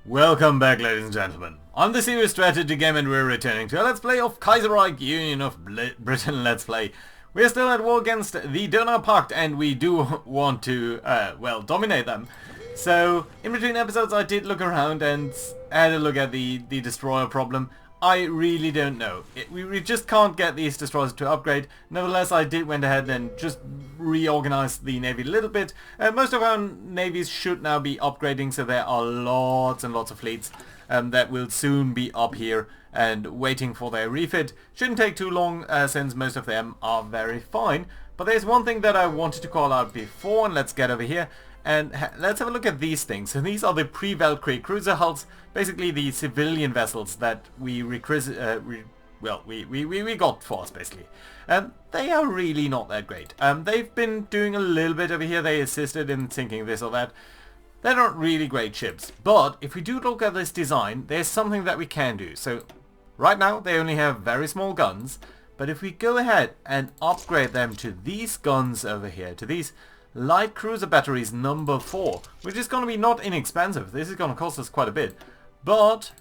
Welcome back, ladies and gentlemen. I'm the Serious Strategy Game and we're returning to a Let's Play of Kaiserreich Union of Britain Let's Play. We're still at war against the Donau Pact and we do want to, well, dominate them. So, in between episodes I did look around and had a look at the destroyer problem. I really don't know. We just can't get these destroyers to upgrade. Nevertheless, I did went ahead and just reorganized the navy a little bit. Most of our navies should now be upgrading, so there are lots and lots of fleets that will soon be up here and waiting for their refit. Shouldn't take too long since most of them are very fine. But there's one thing that I wanted to call out before, and let's get over here. And let's have a look at these things. So these are the pre-Valkyrie cruiser hulls, basically the civilian vessels that we got for us, basically. They are really not that great. They've been doing a little bit over here. They assisted in sinking this or that. They're not really great ships. But if we do look at this design, there's something that we can do. So right now they only have very small guns. But if we go ahead and upgrade them to these guns over here, to these light cruiser batteries number 4, which is going to be not inexpensive. This is going to cost us quite a bit. But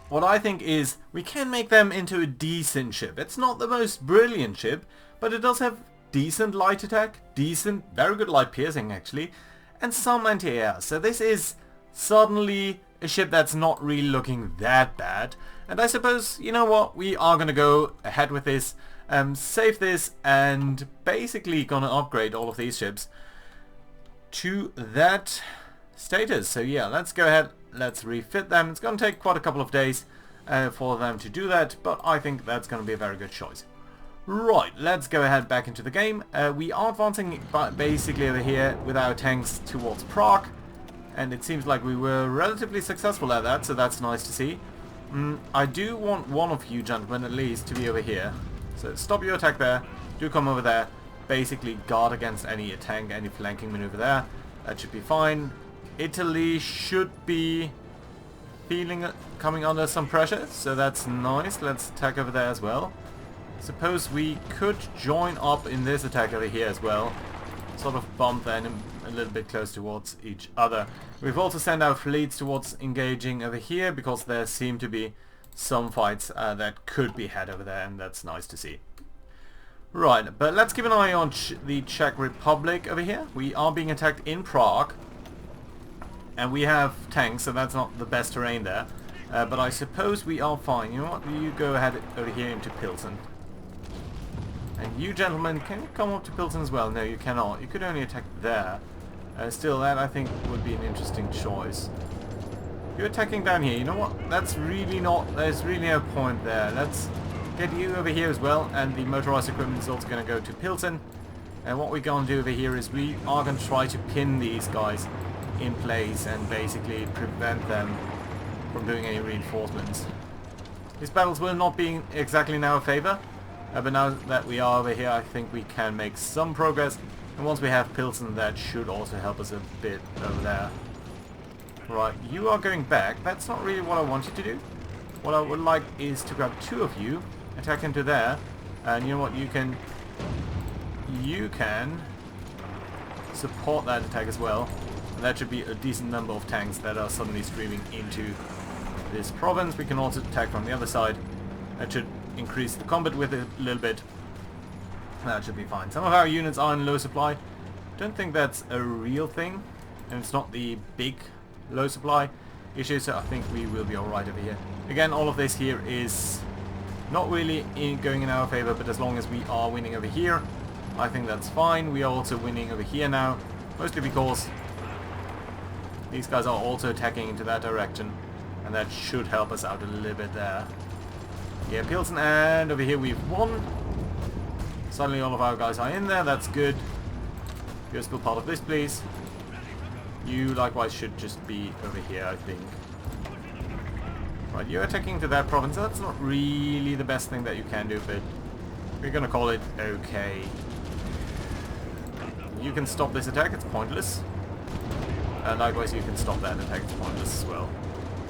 what I think is we can make them into a decent ship. It's not the most brilliant ship, but it does have decent light attack, decent, very good light piercing actually, and some anti-air. So this is suddenly a ship that's not really looking that bad. And I suppose, you know what, we are going to go ahead with this. Save this and basically gonna upgrade all of these ships to that status. So yeah, let's go ahead, let's refit them. It's gonna take quite a couple of days for them to do that, but I think that's gonna be a very good choice. Right, let's go ahead back into the game. We are advancing basically over here with our tanks towards Prague, and it seems like we were relatively successful at that, so that's nice to see. I do want one of you gentlemen at least to be over here. So stop your attack there, do come over there, basically guard against any tank, any flanking maneuver there. That should be fine. Italy should be coming under some pressure, so that's nice. Let's attack over there as well. Suppose we could join up in this attack over here as well. Sort of bump them a little bit close towards each other. We've also sent our fleets towards engaging over here because there seem to be some fights that could be had over there, and that's nice to see. Right, but let's keep an eye on the Czech Republic over here. We are being attacked in Prague, and we have tanks, so that's not the best terrain there. But I suppose we are fine. You know what? You go ahead over here into Pilsen. And you gentlemen, can you come up to Pilsen as well? No, you cannot. You could only attack there. Still, that I think would be an interesting choice. You're attacking down here. You know what? That's really not... There's really no point there. Let's get you over here as well. And the motorized equipment is also going to go to Pilsen. And what we're going to do over here is we are going to try to pin these guys in place and basically prevent them from doing any reinforcements. These battles will not be exactly in our favor. But now that we are over here, I think we can make some progress. And once we have Pilsen, that should also help us a bit over there. Right, you are going back. That's not really what I want you to do. What I would like is to grab two of you, attack into there, and you know what, you can support that attack as well. And that should be a decent number of tanks that are suddenly streaming into this province. We can also attack from the other side. That should increase the combat with it a little bit. That should be fine. Some of our units are in low supply. Don't think that's a real thing, and it's not the big low supply issue, so I think we will be alright over here. Again, all of this here is not really going in our favor, but as long as we are winning over here, I think that's fine. We are also winning over here now, mostly because these guys are also attacking into that direction, and that should help us out a little bit there. Yeah, Pilsen, and over here we've won. Suddenly all of our guys are in there, that's good. You're still part of this, please. You likewise should just be over here, I think. Right, you're attacking to that province. That's not really the best thing that you can do, but we're gonna call it okay. You can stop this attack, it's pointless. Likewise, you can stop that attack, it's pointless as well.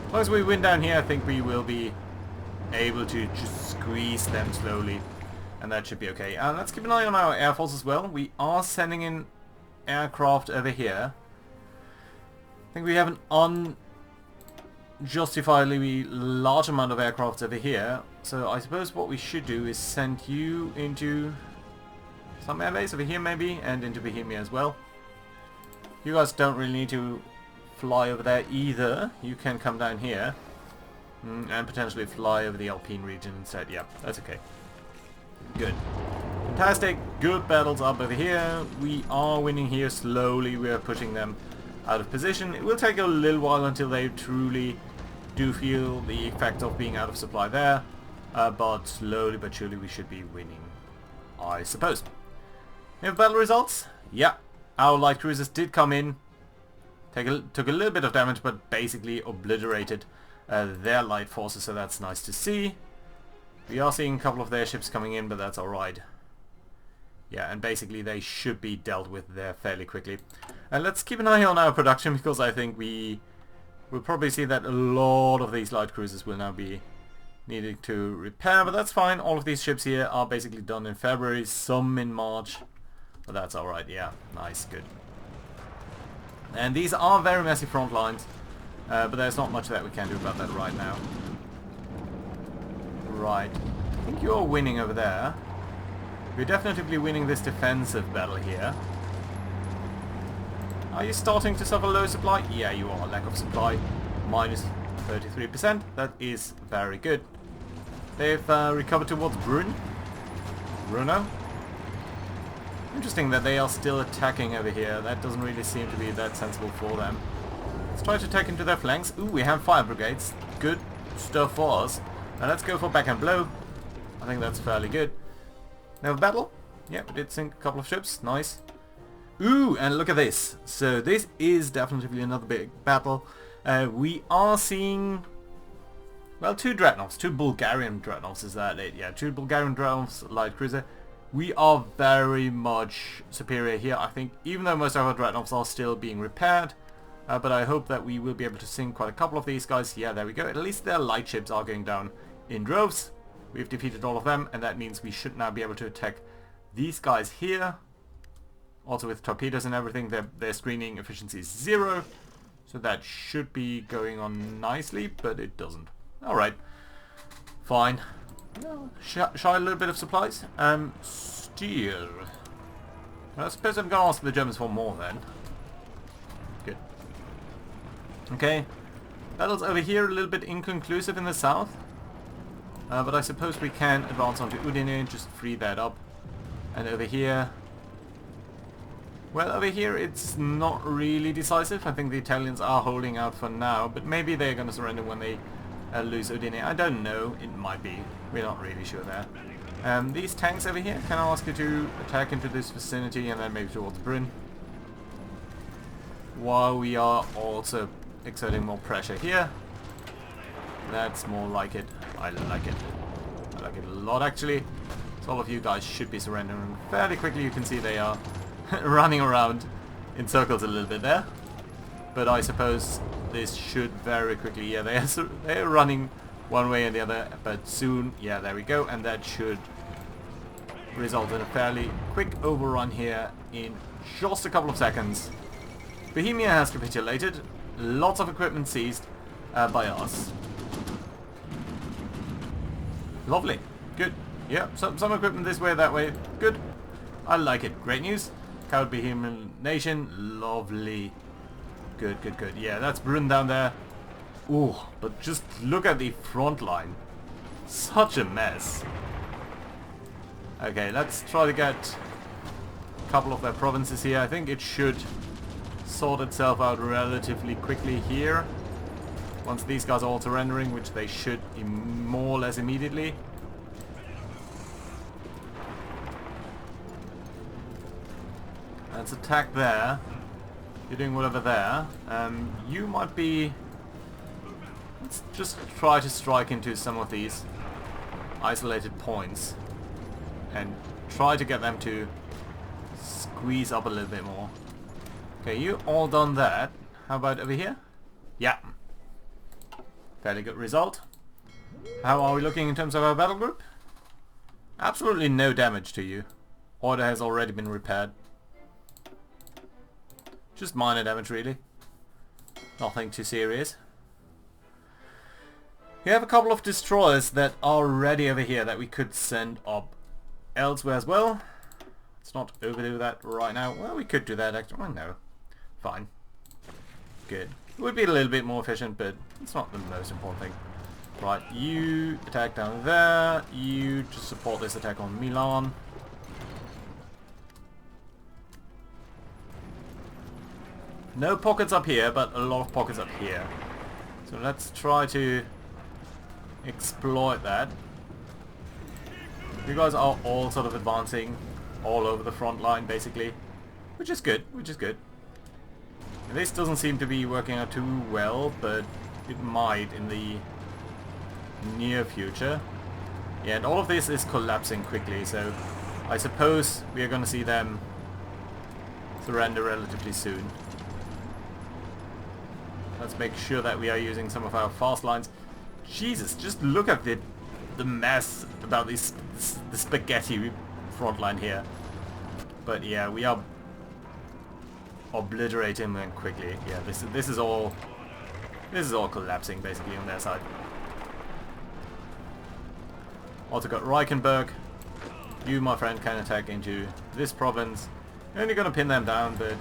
As long as we win down here, I think we will be able to just squeeze them slowly. And that should be okay. Let's keep an eye on our air force as well. We are sending in aircraft over here. I think we have an justifiably large amount of aircraft over here. So I suppose what we should do is send you into some airbase over here maybe, and into Bohemia as well. You guys don't really need to fly over there either. You can come down here and potentially fly over the Alpine region instead. Yeah, that's okay. Good. Fantastic. Good battles up over here. We are winning here slowly. We are pushing them out of position. It will take a little while until they truly do feel the effect of being out of supply there. But slowly but surely we should be winning, I suppose. We have battle results. Yeah. Our light cruisers did come in. Took a little bit of damage, but basically obliterated their light forces, so that's nice to see. We are seeing a couple of their ships coming in, but that's alright. Yeah, and basically they should be dealt with there fairly quickly. And let's keep an eye on our production, because I think we will probably see that a lot of these light cruisers will now be needing to repair, but that's fine. All of these ships here are basically done in February, some in March, but that's alright. Yeah, nice, good. And these are very messy front lines, but there's not much that we can do about that right now. Right, I think you're winning over there. We're definitely winning this defensive battle here. Are you starting to suffer low supply? Yeah, you are. Lack of supply, minus 33%. That is very good. They've recovered towards Bruno. Interesting that they are still attacking over here. That doesn't really seem to be that sensible for them. Let's try to attack into their flanks. Ooh, we have fire brigades. Good stuff for us. Now let's go for backhand blow. I think that's fairly good. Now battle. Yeah, we did sink a couple of ships. Nice. Ooh, and look at this. So this is definitely another big battle. We are seeing, well, two dreadnoughts. Two Bulgarian dreadnoughts, is that it? Yeah, two Bulgarian dreadnoughts, light cruiser. We are very much superior here, I think, even though most of our dreadnoughts are still being repaired. But I hope that we will be able to sink quite a couple of these guys. Yeah, there we go. At least their light ships are going down in droves. We've defeated all of them, and that means we should now be able to attack these guys here. Also with torpedoes and everything, their screening efficiency is 0. So that should be going on nicely, but it doesn't. Alright. Fine. Shy a little bit of supplies. Steel. Well, I suppose I'm going to ask the Germans for more then. Good. Okay. Battles over here a little bit inconclusive in the south. But I suppose we can advance onto Udine and just free that up. And over here... well, over here it's not really decisive. I think the Italians are holding out for now, but maybe they're going to surrender when they lose Udine. I don't know. It might be. We're not really sure there. These tanks over here, can I ask you to attack into this vicinity and then maybe towards Brünn? While we are also exerting more pressure here. That's more like it. I like it. I like it a lot, actually. So all of you guys should be surrendering fairly quickly. You can see they are running around in circles a little bit there. But I suppose this should very quickly... yeah, they are running one way and the other, but soon... yeah, there we go. And that should result in a fairly quick overrun here in just a couple of seconds. Bohemia has capitulated. Lots of equipment seized by us. Lovely. Good. Yeah, some equipment this way, that way. Good. I like it. Great news. Cowed Bohemian nation. Lovely. Good, good, good. Yeah, that's Brünn down there. Ooh, but just look at the front line. Such a mess. Okay, let's try to get a couple of their provinces here. I think it should sort itself out relatively quickly here. Once these guys are all surrendering, which they should more or less immediately. Let's attack there. You're doing whatever there. You might be... let's just try to strike into some of these isolated points. And try to get them to squeeze up a little bit more. Okay, you all done that. How about over here? Yeah. Fairly good result. How are we looking in terms of our battle group? Absolutely no damage to you. Order has already been repaired. Just minor damage really. Nothing too serious. We have a couple of destroyers that are ready over here that we could send up elsewhere as well. Let's not overdo that right now. Well, we could do that actually. Oh, no. Fine. Good. It would be a little bit more efficient, but it's not the most important thing. Right, you attack down there. You just support this attack on Milan. No pockets up here, but a lot of pockets up here. So let's try to exploit that. You guys are all sort of advancing all over the front line, basically. Which is good, which is good. This doesn't seem to be working out too well, but it might in the near future. Yeah, and all of this is collapsing quickly, so I suppose we are going to see them surrender relatively soon. Let's make sure that we are using some of our fast lines. Jesus, just look at the mess about the spaghetti front line here. But yeah, we are obliterating them quickly. Yeah, this is all collapsing basically on their side. Also got Reichenberg. You, my friend, can attack into this province. You're only going to pin them down, but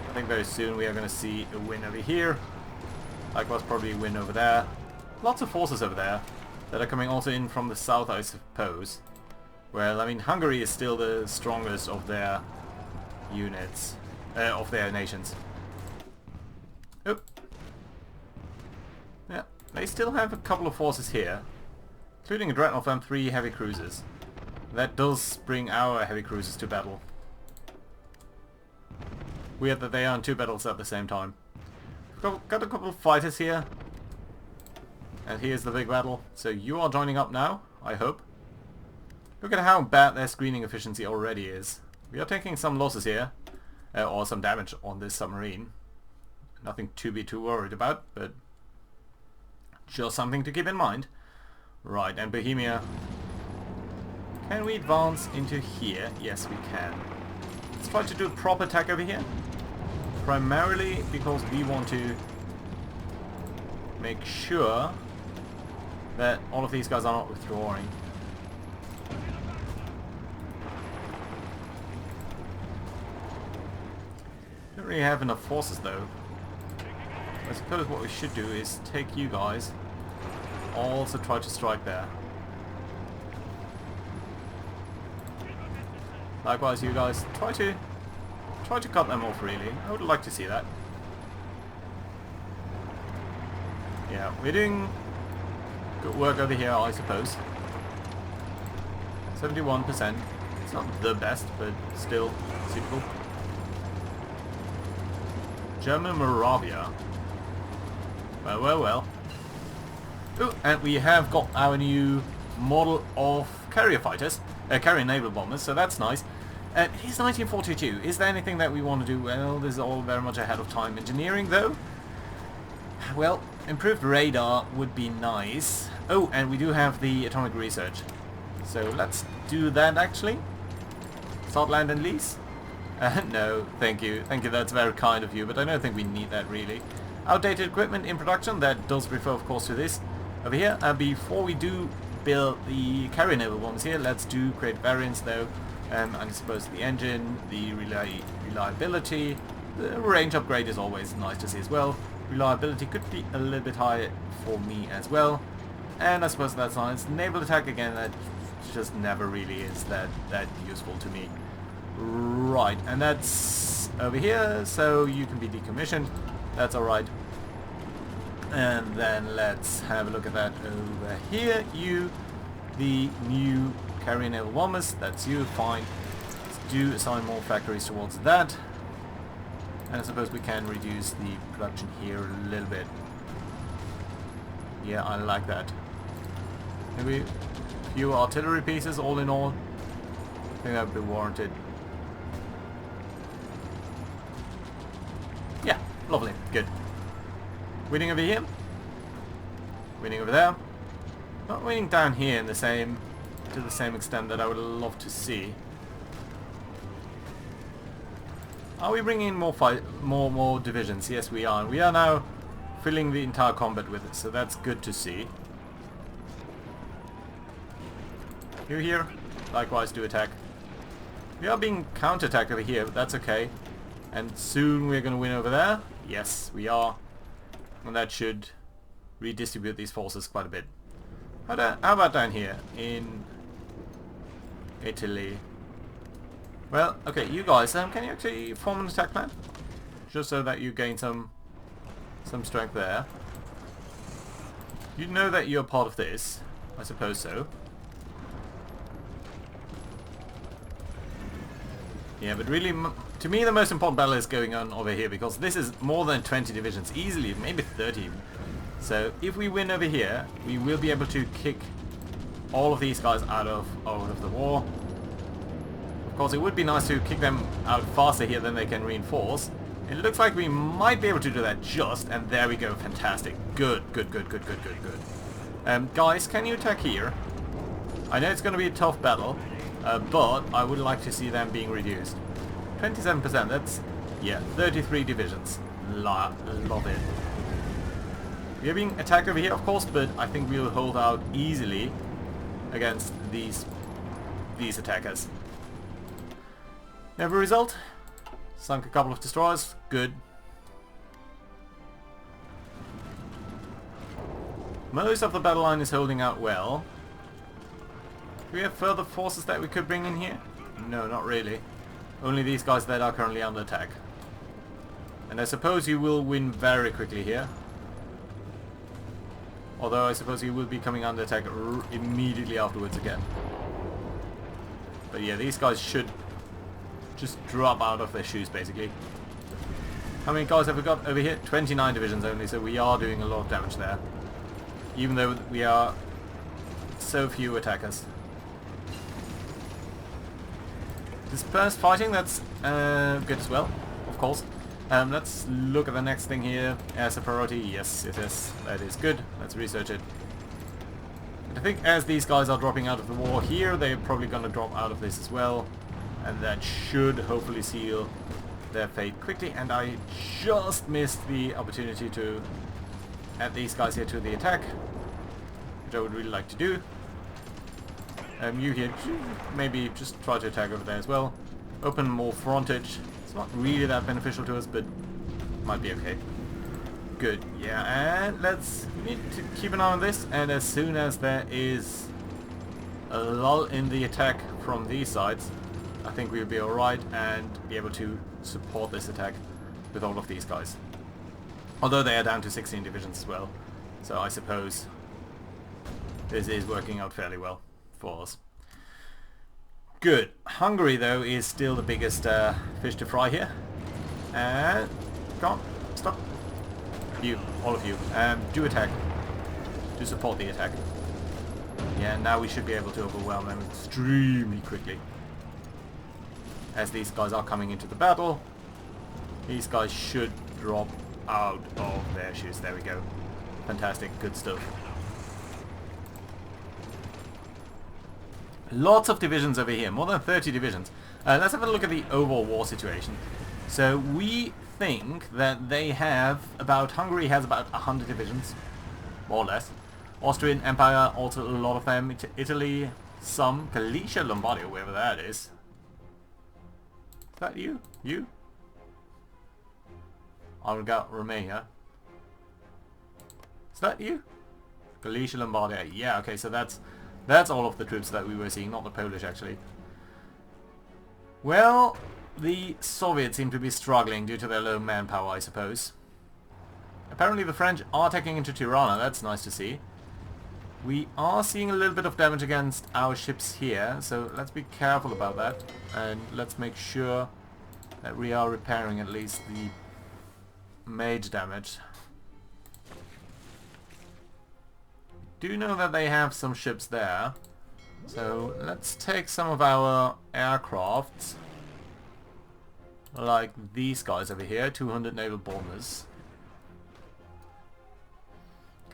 I think very soon we are going to see a win over here. Likewise, probably a win over there. Lots of forces over there that are coming also in from the south, I suppose. Well, I mean, Hungary is still the strongest of their units, of their nations. Oh. Yeah, they still have a couple of forces here, including a Dreadnought and 3 heavy cruisers. That does bring our heavy cruisers to battle. Weird that they are in 2 battles at the same time. We've got a couple of fighters here. And here's the big battle. So you are joining up now, I hope. Look at how bad their screening efficiency already is. We are taking some losses here. Or some damage on this submarine. Nothing to be too worried about, but just something to keep in mind. Right, and Bohemia. Can we advance into here? Yes, we can. Let's try to do a proper attack over here. Primarily because we want to make sure that all of these guys are not withdrawing. Don't really have enough forces though. I suppose what we should do is take you guys, also try to strike there. Likewise, you guys try to cut them off. Really, I would like to see that. Yeah, we're doing good work over here, I suppose. 71%. It's not the best, but still suitable. German Moravia. Well, well, well. Oh, and we have got our new model of carrier fighters, carrier naval bombers, so that's nice. It is 1942. Is there anything that we want to do? Well, this is all very much ahead of time. Engineering, though? Well, improved radar would be nice. Oh, and we do have the atomic research. So let's do that, actually. Start, land, and lease? No, thank you. Thank you, that's very kind of you, but I don't think we need that, really. Outdated equipment in production, that does refer, of course, to this over here. Before we do build the carrier naval bombs here, let's do create variants, though. And I suppose the engine, the reliability, the range upgrade is always nice to see as well. Reliability could be a little bit higher for me as well. And I suppose that's nice. Naval attack, again, that just never really is that useful to me. Right, and that's over here, so you can be decommissioned. That's alright. And then let's have a look at that over here. You, the new carrier naval bombers, that's you, fine. Let's do assign more factories towards that. And I suppose we can reduce the production here a little bit. Yeah, I like that. Maybe a few artillery pieces all in all. I think that would be warranted. Yeah, lovely, good. Winning over here. Winning over there. Not winning down here in the same, to the same extent that I would love to see. Are we bringing in more divisions? Yes, we are. We are now filling the entire combat with it, so that's good to see. You here, likewise do attack. We are being counter-attacked over here, but that's okay. And soon we're going to win over there. Yes, we are. And that should redistribute these forces quite a bit. How about down here in Italy? Well, okay, you guys, can you actually form an attack plan? Just so that you gain some strength there. You know that you're part of this. I suppose so. Yeah, but really, to me the most important battle is going on over here, because this is more than 20 divisions, easily, maybe 30 even. So if we win over here, we will be able to kick all of these guys out of the war. Of course, it would be nice to kick them out faster here than they can reinforce. It looks like we might be able to do that just, and there we go, fantastic. Good. Guys, can you attack here? I know it's going to be a tough battle, but I would like to see them being reduced. 27%, that's, yeah, 33 divisions. Love it. We are being attacked over here, of course, but I think we'll hold out easily against these attackers. Never result. Sunk a couple of destroyers. Good. Most of the battle line is holding out well. Do we have further forces that we could bring in here? No, not really. Only these guys that are currently under attack. And I suppose you will win very quickly here. Although I suppose you will be coming under attack immediately afterwards again. But yeah, these guys should just drop out of their shoes basically. How many guys have we got over here? 29 divisions only, so we are doing a lot of damage there. Even though we are so few attackers. Dispersed fighting, that's good as well, of course. Let's look at the next thing here. As a priority, yes, it is. That is good. Let's research it. And I think as these guys are dropping out of the war here, they're probably going to drop out of this as well. And that should hopefully seal their fate quickly. And I just missed the opportunity to add these guys here to the attack, which I would really like to do. You here, maybe just try to attack over there as well. Open more frontage. It's not really that beneficial to us, but might be okay. Good, yeah, and we need to keep an eye on this, and as soon as there is a lull in the attack from these sides, I think we'll be alright and be able to support this attack with all of these guys. Although they are down to 16 divisions as well, so I suppose this is working out fairly well for us. Good. Hungary, though, is still the biggest fish to fry here. And come on, stop. You, all of you, do attack. Do support the attack. Yeah, now we should be able to overwhelm them extremely quickly. As these guys are coming into the battle, these guys should drop out of their shoes. There we go. Fantastic, good stuff. Lots of divisions over here, more than 30 divisions. Let's have a look at the overall war situation. So we think that they have Hungary has about 100 divisions, more or less. Austrian Empire, also a lot of them. Italy, some. Galicia, Lombardy, wherever that is. Is that you? You? I've got Romania. Is that you? Galicia, Lombardy. Yeah, okay, so that's all of the troops that we were seeing, not the Polish actually. Well, the Soviets seem to be struggling due to their low manpower, I suppose. Apparently the French are taking into Tirana, that's nice to see. We are seeing a little bit of damage against our ships here, so let's be careful about that. And let's make sure that we are repairing at least the major damage. Do know that they have some ships there, so let's take some of our aircrafts, like these guys over here, 200 naval bombers.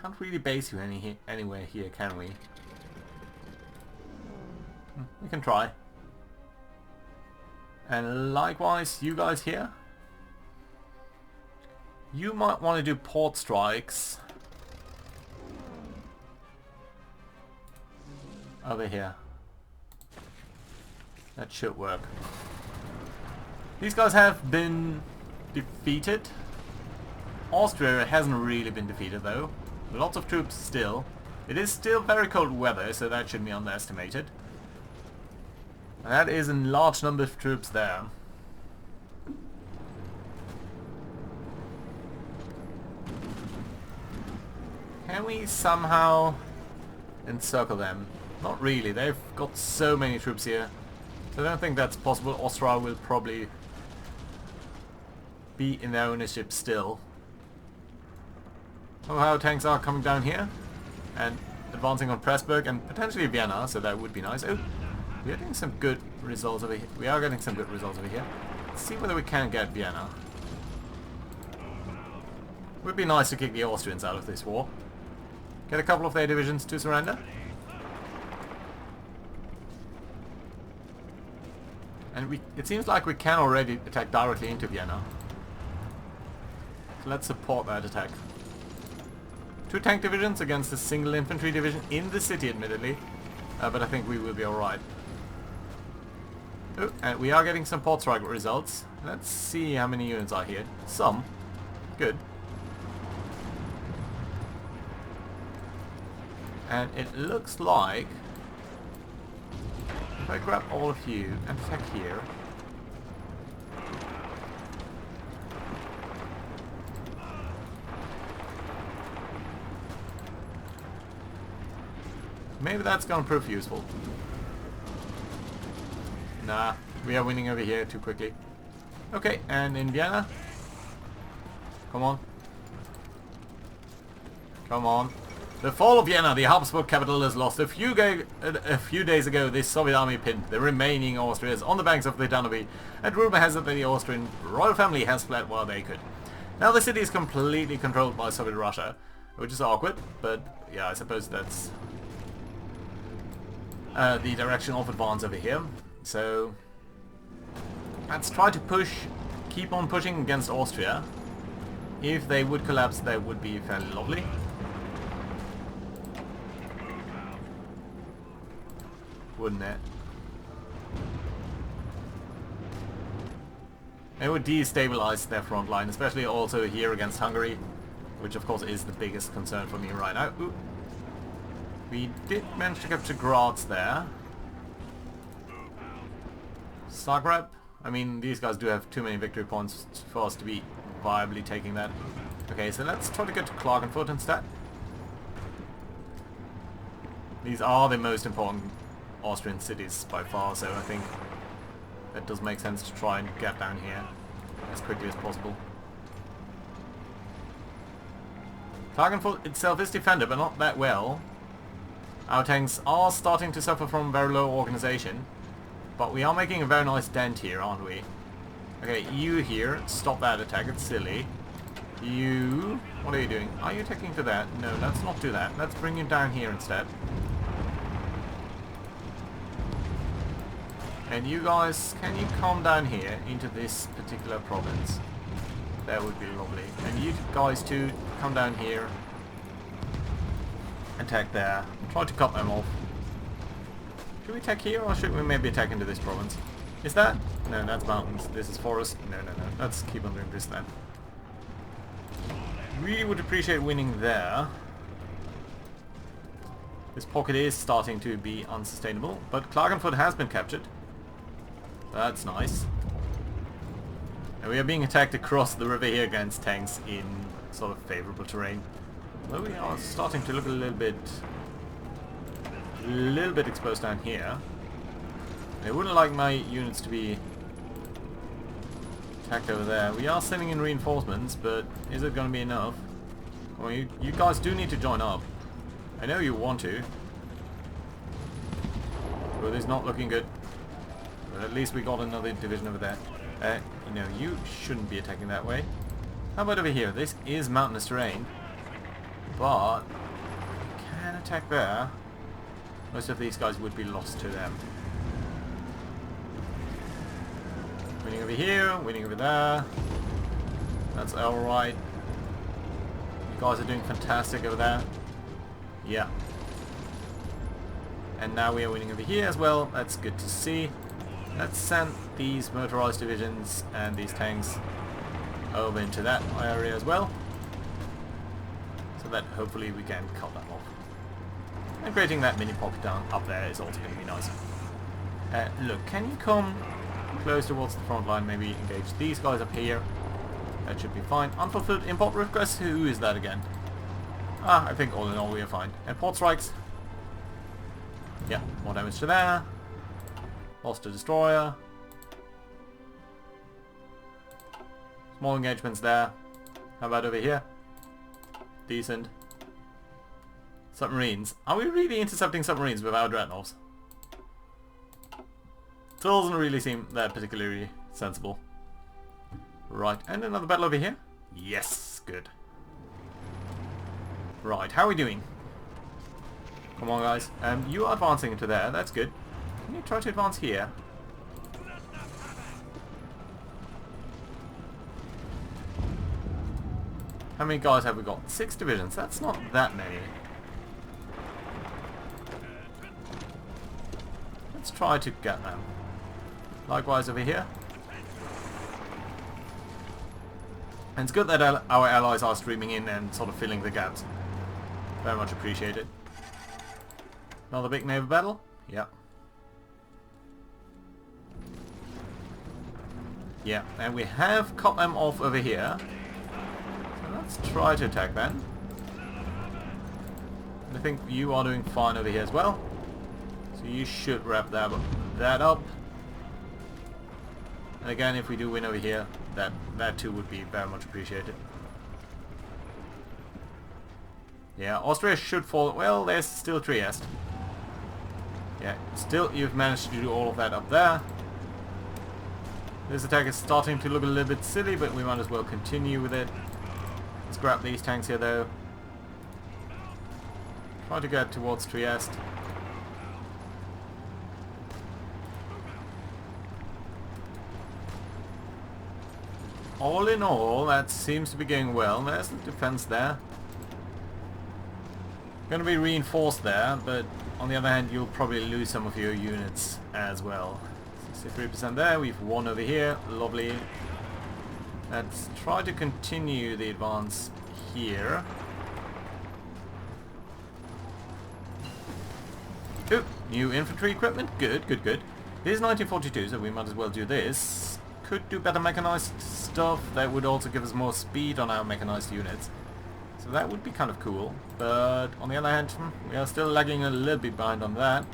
Can't really base you anywhere here, can we? We can try. And likewise, you guys here. You might want to do port strikes over here. That should work. These guys have been defeated. Austria hasn't really been defeated though. Lots of troops still. It is still very cold weather, so that shouldn't be underestimated. And that is a large number of troops there. Can we somehow encircle them? Not really, they've got so many troops here. So I don't think that's possible. Austria will probably be in their ownership still. Oh, how tanks are coming down here and advancing on Pressburg and potentially Vienna, so that would be nice. Oh, we are getting some good results over here. We are getting some good results over here. Let's see whether we can get Vienna. Would be nice to kick the Austrians out of this war. Get a couple of their divisions to surrender. And it seems like we can already attack directly into Vienna. So let's support that attack. 2 tank divisions against a single infantry division in the city, admittedly. But I think we will be alright. Oh, and we are getting some port strike results. Let's see how many units are here. Some. Good. And it looks like if I grab all of you and attack here, maybe that's gonna prove useful. Nah, we are winning over here too quickly. Okay, and in Vienna, come on, come on. The fall of Vienna, the Habsburg capital, is lost. A few days ago, this Soviet army pinned the remaining Austrians on the banks of the Danube, and rumor has it that the Austrian royal family has fled while they could. Now the city is completely controlled by Soviet Russia, which is awkward, but yeah, I suppose that's the direction of advance over here. So let's try to push, keep on pushing against Austria. If they would collapse, that would be fairly lovely. Wouldn't it? It would destabilize their front line, especially also here against Hungary, which of course is the biggest concern for me right now. Ooh. We did manage to capture Graz there. Zagreb. I mean, these guys do have too many victory points for us to be viably taking that. Okay, so let's try to get to Klagenfurt instead. These are the most important Austrian cities by far, so I think it does make sense to try and get down here as quickly as possible. Klagenfurt itself is defended, but not that well. Our tanks are starting to suffer from very low organization, but we are making a very nice dent here, aren't we? Okay, you here, stop that attack, it's silly. You, what are you doing? Are you attacking to that? No, let's not do that. Let's bring you down here instead. And you guys, can you come down here into this particular province? That would be lovely. And you guys too, come down here. Attack there. Try to cut them off. Should we attack here or should we maybe attack into this province? Is that? No, that's mountains. This is forest. No. Let's keep on doing this then. Really would appreciate winning there. This pocket is starting to be unsustainable, but Klagenfurt has been captured. That's nice. And we are being attacked across the river here against tanks in sort of favourable terrain. Well, we are starting to look a little bit exposed down here. I wouldn't like my units to be attacked over there. We are sending in reinforcements, but is it going to be enough? Well, you guys do need to join up. I know you want to. But it's not looking good. But at least we got another division over there. You know, you shouldn't be attacking that way. How about over here? This is mountainous terrain. But we can attack there. Most of these guys would be lost to them. Winning over here, winning over there. That's alright. Guys are doing fantastic over there. Yeah. And now we are winning over here as well. That's good to see. Let's send these motorized divisions and these tanks over into that area as well. So that hopefully we can cut them off. And creating that mini pocket down up there is also going to be nice. Look, can you come close towards the front line? Maybe engage these guys up here. That should be fine. Unfulfilled import request. Who is that again? I think all in all we are fine. And port strikes. Yeah, more damage to there. Lost a destroyer. Small engagements there. How about over here? Decent. Submarines. Are we really intercepting submarines with our dreadnoughts? Doesn't really seem that particularly sensible. Right, and another battle over here? Yes, good. Right, how are we doing? Come on guys. You are advancing into there, that's good. Can you try to advance here? How many guys have we got? 6 divisions, that's not that many. Let's try to get them. Likewise over here. And it's good that our allies are streaming in and sort of filling the gaps. Very much appreciated. Another big naval battle? Yeah. Yeah, and we have cut them off over here. So let's try to attack them. And I think you are doing fine over here as well. So you should wrap that up. And again, if we do win over here, that too would be very much appreciated. Yeah, Austria should fall. Well, there's still Trieste. Yeah, still you've managed to do all of that up there. This attack is starting to look a little bit silly, but we might as well continue with it. Let's grab these tanks here though. Try to get towards Trieste. All in all, that seems to be going well. There's the defense there. Going to be reinforced there, but on the other hand, you'll probably lose some of your units as well. 63% there. We've won over here. Lovely. Let's try to continue the advance here. Ooh, new infantry equipment. Good, good, good. It is 1942, so we might as well do this. Could do better mechanized stuff. That would also give us more speed on our mechanized units. So that would be kind of cool. But on the other hand, we are still lagging a little bit behind on that.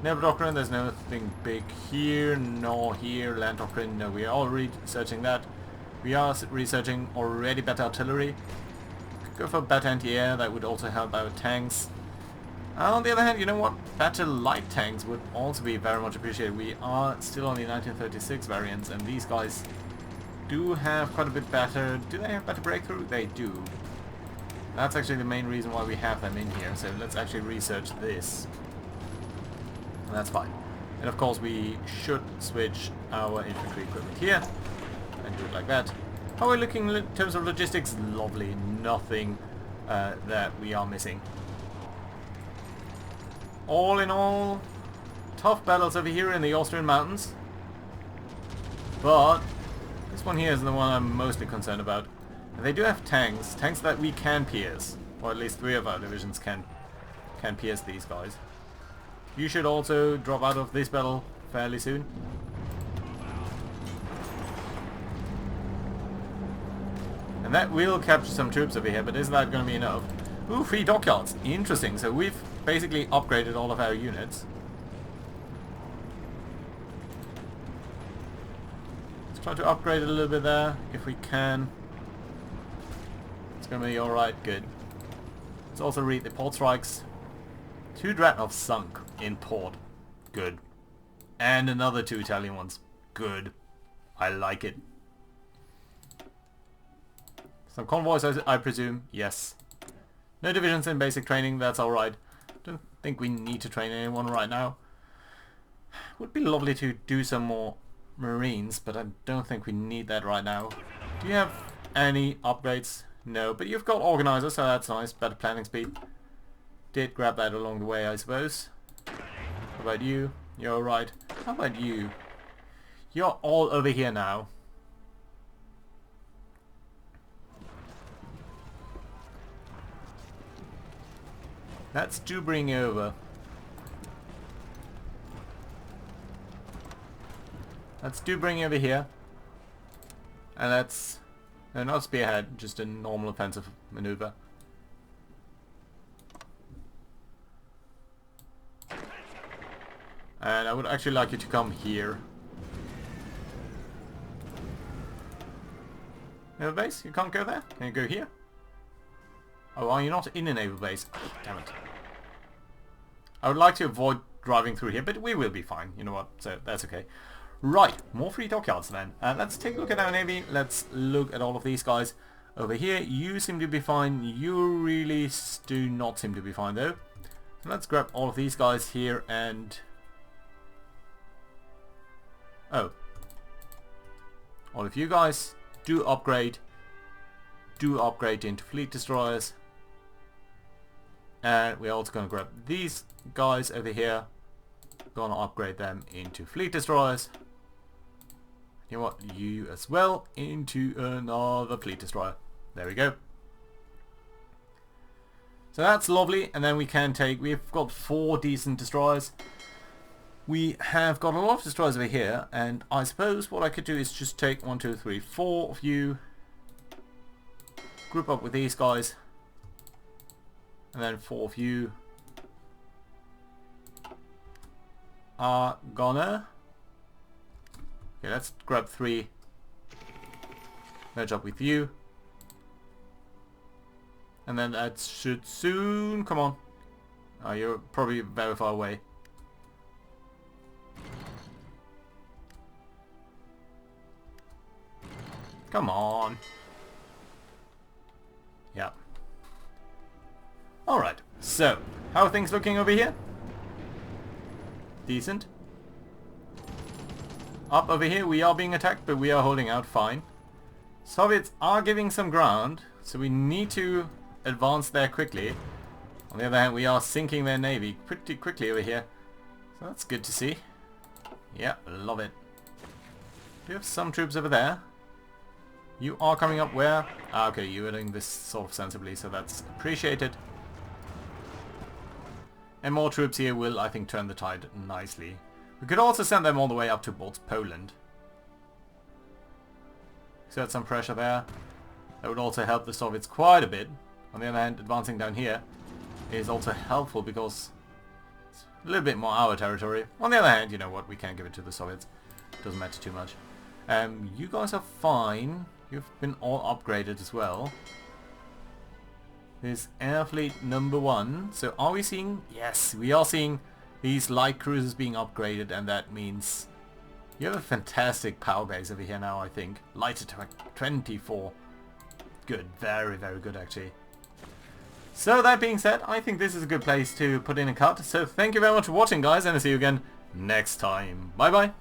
Naval doctrine, there's nothing big here, nor here. Land doctrine, no, we are already researching that. We are researching already better artillery. Could go for better anti-air, that would also help our tanks. On the other hand, you know what? Better light tanks would also be very much appreciated. We are still on the 1936 variants, and these guys do have quite a bit better... Do they have better breakthrough? They do. That's actually the main reason why we have them in here, so let's actually research this. And that's fine. And of course we should switch our infantry equipment here, and do it like that. How are we looking in terms of logistics? Lovely. Nothing that we are missing. All in all, tough battles over here in the Austrian mountains. But this one here is the one I'm mostly concerned about. And they do have tanks that we can pierce. Or at least 3 of our divisions can pierce these guys. You should also drop out of this battle fairly soon. And that will capture some troops over here, but is that going to be enough? Ooh, 3 dockyards. Interesting. So we've basically upgraded all of our units. Let's try to upgrade a little bit there, if we can. It's going to be alright, good. Let's also read the port strikes. 2 dreadnoughts sunk in port. Good. And another 2 Italian ones. Good. I like it. Some convoys, I presume. Yes. No divisions in basic training, that's alright. Don't think we need to train anyone right now. Would be lovely to do some more Marines, but I don't think we need that right now. Do you have any upgrades? No, but you've got organizer, so that's nice. Better planning speed. Did grab that along the way, I suppose. How about you? You're alright. How about you? You're all over here now. Let's do bring over. Let's do bring over here. And let's... No, not spearhead, just a normal offensive maneuver. And I would actually like you to come here. Naval base? You can't go there? Can you go here? Oh, are you not in a naval base? Oh, damn it. I would like to avoid driving through here, but we will be fine. You know what? So that's okay. Right, more free dockyards then. Let's take a look at our navy. Let's look at all of these guys over here. You seem to be fine. You really do not seem to be fine though. So let's grab all of these guys here and... Oh. All of you guys do upgrade. Do upgrade into fleet destroyers. And we're also going to grab these guys over here. Going to upgrade them into fleet destroyers. You know what? You as well into another fleet destroyer. There we go. So that's lovely. And then we can take... We've got 4 decent destroyers. We have got a lot of destroyers over here. And I suppose what I could do is just take 1, 2, 3, 4 of you. Group up with these guys. And then 4 of you are gonna... Okay, let's grab 3. Merge up with you. And then that should soon... Come on. Oh, you're probably very far away. Come on. Yeah. Alright, so, how are things looking over here? Decent. Up over here, we are being attacked, but we are holding out fine. Soviets are giving some ground, so we need to advance there quickly. On the other hand, we are sinking their navy pretty quickly over here. So that's good to see. Yeah, love it. Do you have some troops over there? You are coming up where? Ah, okay, you are doing this sort of sensibly, so that's appreciated. And more troops here will, I think, turn the tide nicely. We could also send them all the way up towards Poland. Exert some pressure there. That would also help the Soviets quite a bit. On the other hand, advancing down here is also helpful because it's a little bit more our territory. On the other hand, you know what, we can give it to the Soviets. Doesn't matter too much. You guys are fine. You've been all upgraded as well. This air fleet number 1. So are we seeing... Yes, we are seeing these light cruisers being upgraded, and that means you have a fantastic power base over here now, I think. Light attack 24. Good. Very, very good actually. So that being said, I think this is a good place to put in a cut. So thank you very much for watching, guys, and I'll see you again next time. Bye bye.